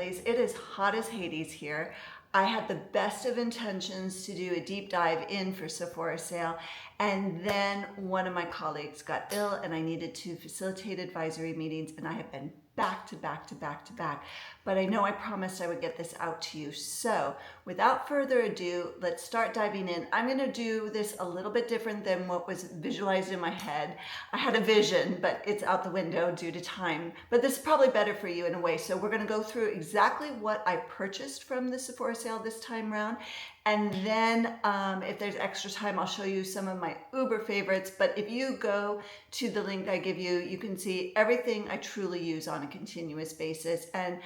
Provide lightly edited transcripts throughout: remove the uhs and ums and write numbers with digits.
lovelies. It is hot as Hades here. I had the best of intentions to do a deep dive in for Sephora sale, and then one of my colleagues got ill and I needed to facilitate advisory meetings, and I have been back to back to back to back. But I know I promised I would get this out to you. So without further ado, let's start diving in. I'm going to do this a little bit different than what was visualized in my head. I had a vision, but it's out the window due to time. But this is probably better for you in a way. So we're going to go through exactly what I purchased from the Sephora sale this time around. And then if there's extra time, I'll show you some of my uber favorites. But if you go to the link I give you, you can see everything I truly use on a continuous basis. And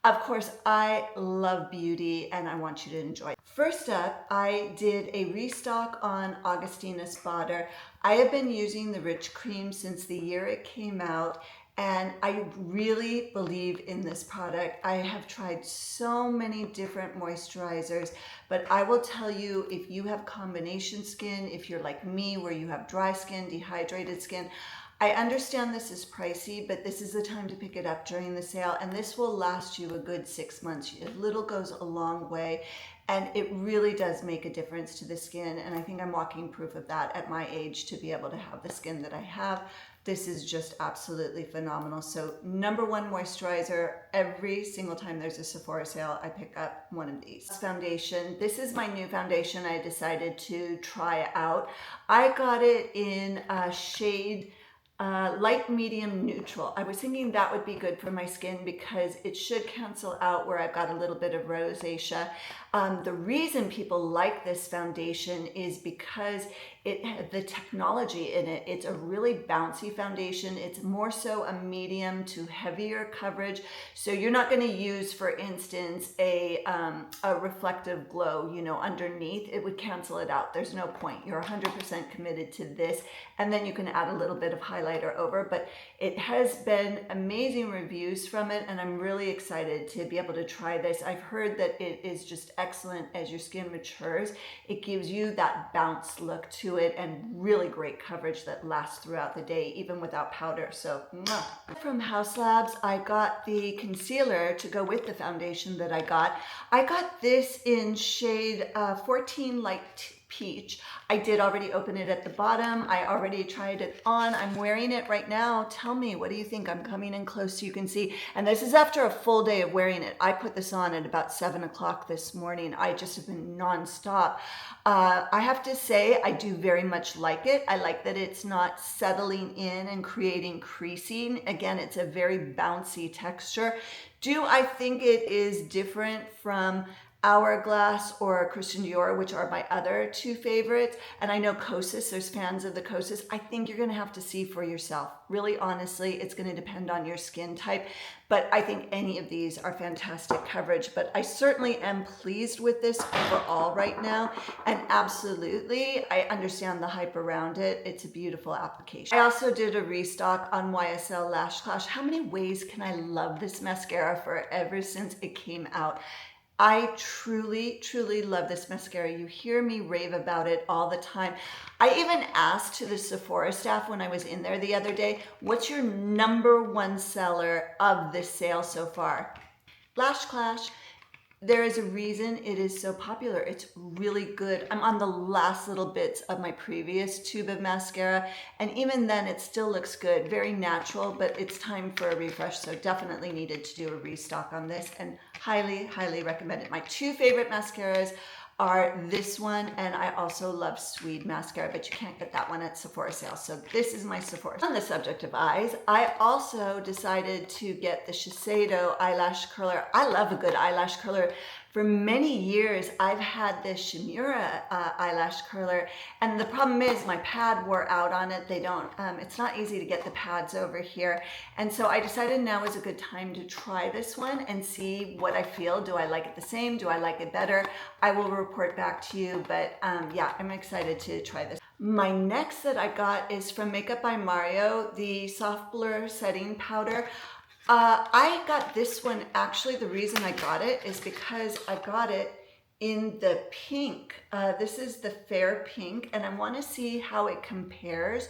of course, I love beauty and I want you to enjoy it. First up, I did a restock on Augustina Spotter. I have been using the Rich Cream since the year it came out, and I really believe in this product. I have tried so many different moisturizers, but I will tell you, if you have combination skin, if you're like me where you have dry skin, dehydrated skin, I understand this is pricey, but this is the time to pick it up during the sale, and this will last you a good 6 months. A little goes a long way, and it really does make a difference to the skin, and I think I'm walking proof of that at my age to be able to have the skin that I have. This is just absolutely phenomenal. So #1 moisturizer, every single time there's a Sephora sale, I pick up one of these. Foundation, this is my new foundation I decided to try out. I got it in a shade light, medium, neutral. I was thinking that would be good for my skin because it should cancel out where I've got a little bit of rosacea. The reason people like this foundation is because the technology in it. It's a really bouncy foundation. It's more so a medium to heavier coverage. So you're not going to use, for instance, a reflective glow, underneath. It would cancel it out. There's no point. You're 100% committed to this. And then you can add a little bit of highlighter over, but it has been amazing reviews from it, and I'm really excited to be able to try this. I've heard that it is just excellent as your skin matures. It gives you that bounce look to it and really great coverage that lasts throughout the day, even without powder. So from House Labs, I got the concealer to go with the foundation that I got. I got this in shade 14 Light Peach. I did already open it at the bottom. I already tried it on. I'm wearing it right now. Tell me, what do you think? I'm coming in close so you can see. And this is after a full day of wearing it. I put this on at about 7 o'clock this morning. I just have been nonstop. I have to say, I do very much like it. I like that it's not settling in and creating creasing. Again, it's a very bouncy texture. Do I think it is different from Hourglass or Christian Dior, which are my other two favorites? And I know Kosas, there's fans of the Kosas. I think you're going to have to see for yourself. Really, honestly, it's going to depend on your skin type. But I think any of these are fantastic coverage. But I certainly am pleased with this overall right now. And absolutely, I understand the hype around it. It's a beautiful application. I also did a restock on YSL Lash Clash. How many ways can I love this mascara for ever since it came out? I truly, truly love this mascara. You hear me rave about it all the time. I even asked to the Sephora staff when I was in there the other day, what's your #1 seller of this sale so far? Lash Clash. There is a reason it is so popular. It's really good. I'm on the last little bits of my previous tube of mascara, and even then it still looks good. Very natural, but it's time for a refresh, so definitely needed to do a restock on this, and highly, highly recommend it. My two favorite mascaras are this one, and I also love Swede mascara, but you can't get that one at Sephora sale. So this is my Sephora. On the subject of eyes, I also decided to get the Shiseido eyelash curler. I love a good eyelash curler. For many years, I've had this Shimura eyelash curler, and the problem is my pad wore out on it. It's not easy to get the pads over here. And so I decided now is a good time to try this one and see what I feel. Do I like it the same? Do I like it better? I will report back to you, but yeah, I'm excited to try this. My next that I got is from Makeup by Mario, the Soft Blur Setting Powder. I got this one, actually the reason I got it is because I got it in the pink. This is the fair pink, and I want to see how it compares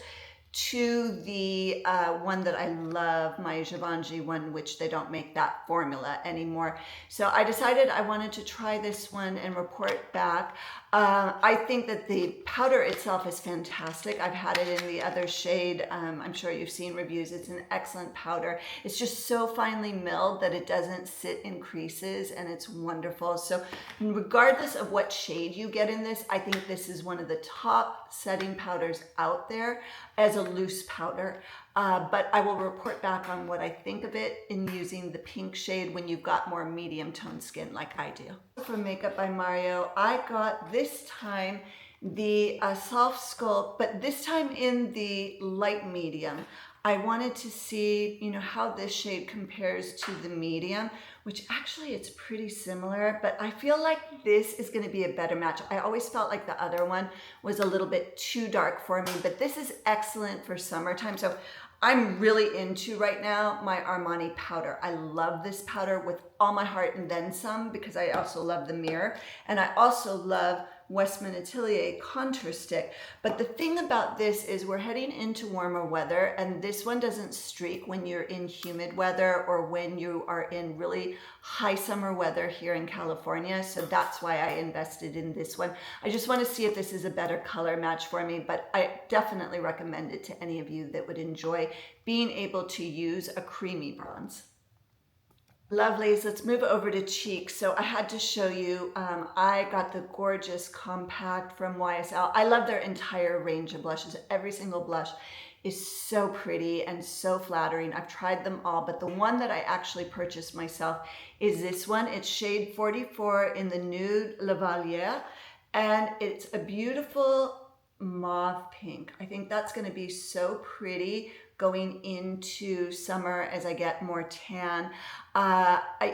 to the one that I love, my Givenchy one, which they don't make that formula anymore. So I decided I wanted to try this one and report back. I think that the powder itself is fantastic. I've had it in the other shade. I'm sure you've seen reviews. It's an excellent powder. It's just so finely milled that it doesn't sit in creases, and it's wonderful. So regardless of what shade you get in this, I think this is one of the top setting powders out there as a loose powder. But I will report back on what I think of it in using the pink shade when you've got more medium toned skin like I do. For Makeup by Mario, I got this time the soft sculpt, but this time in the light medium. I wanted to see, you know, how this shade compares to the medium, which actually it's pretty similar, but I feel like this is going to be a better match. I always felt like the other one was a little bit too dark for me, but this is excellent for summertime. So I'm really into right now my Armani powder. I love this powder with all my heart and then some, because I also love the mirror, and I also love Westman Atelier contour stick. But the thing about this is we're heading into warmer weather, and this one doesn't streak when you're in humid weather or when you are in really high summer weather here in California. So that's why I invested in this one. I just want to see if this is a better color match for me, but I definitely recommend it to any of you that would enjoy being able to use a creamy bronze. Lovelies, let's move over to cheeks. So I had to show you, I got the gorgeous compact from YSL. I love their entire range of blushes. Every single blush is so pretty and so flattering. I've tried them all, but the one that I actually purchased myself is this one. It's shade 44 in the Nude Lavalier, and it's a beautiful mauve pink. I think that's going to be so pretty going into summer as I get more tan.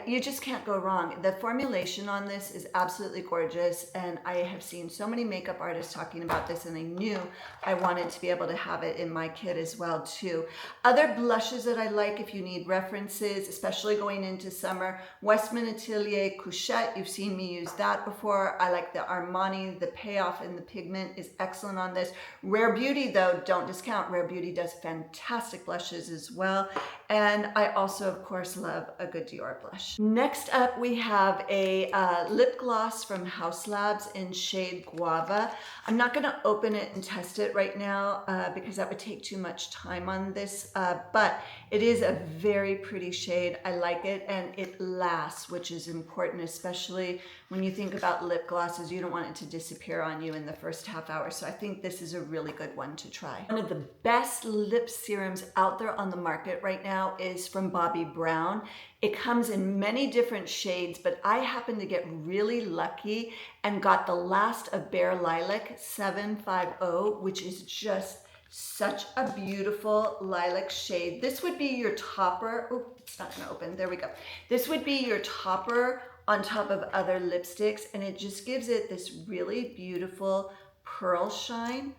You just can't go wrong. The formulation on this is absolutely gorgeous, and I have seen so many makeup artists talking about this, and I knew I wanted to be able to have it in my kit as well too. Other blushes that I like if you need references, especially going into summer, Westman Atelier Couchette. You've seen me use that before. I like the Armani. The payoff in the pigment is excellent on this. Rare Beauty though, don't discount. Rare Beauty does fantastic blushes as well. And I also, of course, love a good Dior blush. Next up, we have a lip gloss from House Labs in shade Guava. I'm not going to open it and test it right now because that would take too much time on this, but it is a very pretty shade. I like it, and it lasts, which is important, especially when you think about lip glosses. You don't want it to disappear on you in the first half hour, so I think this is a really good one to try. One of the best lip serums out there on the market right now is from Bobbi Brown. It comes in many different shades, but I happened to get really lucky and got the last of Bare Lilac 750, which is just such a beautiful lilac shade. This would be your topper. Oh, it's not gonna open. There we go. This would be your topper on top of other lipsticks, and it just gives it this really beautiful pearl shine.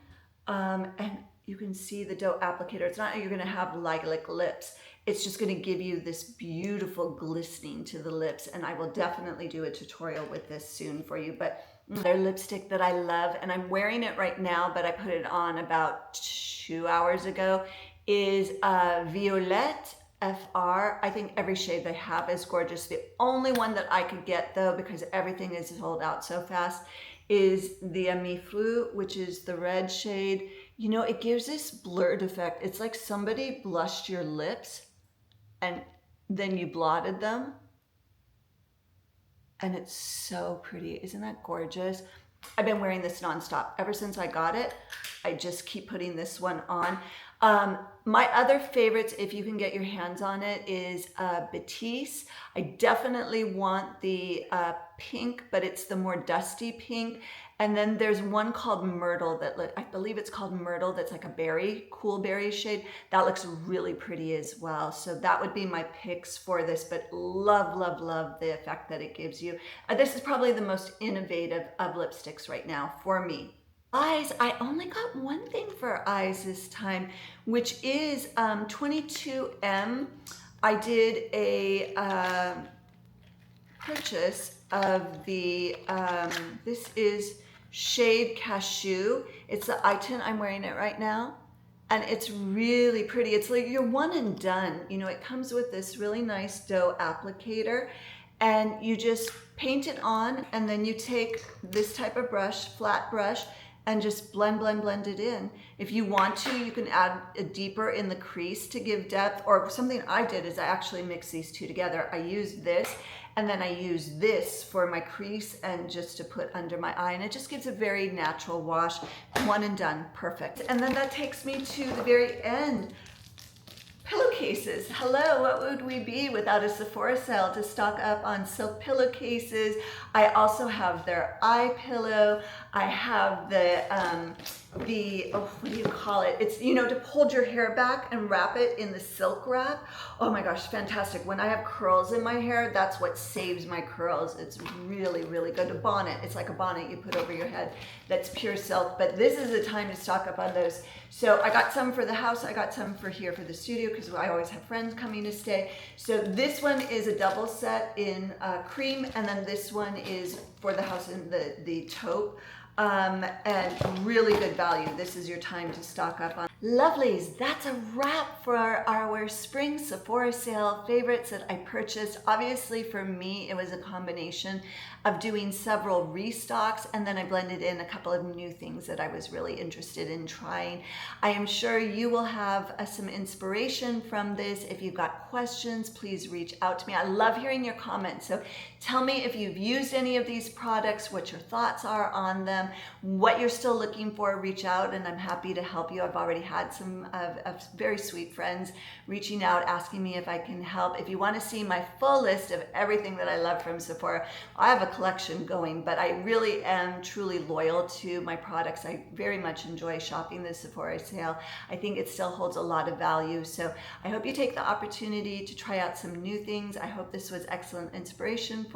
And you can see the dough applicator. It's not you're gonna have lilac lips. It's just going to give you this beautiful glistening to the lips, and I will definitely do a tutorial with this soon for you. But another lipstick that I love, and I'm wearing it right now, but I put it on about 2 hours ago, is Violette FR. I think every shade they have is gorgeous. The only one that I could get though, because everything is sold out so fast, is the Ami Flou, which is the red shade. You know, it gives this blurred effect. It's like somebody blushed your lips and then you blotted them, and it's so pretty. Isn't that gorgeous? I've been wearing this nonstop ever since I got it. I just keep putting this one on. My other favorites, if you can get your hands on it, is Batiste. I definitely want the pink, but it's the more dusty pink. And then there's one called Myrtle that I believe it's called Myrtle. That's like a berry, cool berry shade. That looks really pretty as well. So that would be my picks for this, but love, love, love the effect that it gives you. This is probably the most innovative of lipsticks right now for me. Eyes, I only got one thing for eyes this time, which is 22M. I did a purchase of the, this is shade Cashew. It's the eye tint. I'm wearing it right now. and it's really pretty. It's like you're one and done. You know, it comes with this really nice dough applicator, and you just paint it on, and then you take this type of brush, flat brush, and just blend it in. If you want to, you can add a deeper in the crease to give depth, or something I did is I actually mixed these two together. I used this, and then I use this for my crease and just to put under my eye, and it just gives a very natural wash. One and done, perfect. And then that takes me to the very end. Pillowcases. Hello, what would we be without a Sephora sale to stock up on silk pillowcases? I also have their eye pillow. I have the oh, what do you call it? It's, you know, to hold your hair back and wrap it in the silk wrap. Oh my gosh, fantastic. When I have curls in my hair, that's what saves my curls. It's really, really good. A bonnet. It's like a bonnet you put over your head that's pure silk, but this is the time to stock up on those. So I got some for the house. I got some for here for the studio because I always have friends coming to stay. So this one is a double set in cream, and then this one is for the house in the taupe. And really good value. This is your time to stock up on. Lovelies, that's a wrap for our spring Sephora sale favorites that I purchased. Obviously for me, it was a combination of doing several restocks, and then I blended in a couple of new things that I was really interested in trying. I am sure you will have some inspiration from this. If you've got questions, please reach out to me. I love hearing your comments. So tell me if you've used any of these products, what your thoughts are on them, what you're still looking for. Reach out and I'm happy to help you. I've already had some of very sweet friends reaching out, asking me if I can help. If you want to see my full list of everything that I love from Sephora, I have a collection going, but I really am truly loyal to my products. I very much enjoy shopping the Sephora sale. I think it still holds a lot of value. So I hope you take the opportunity to try out some new things. I hope this was excellent inspiration for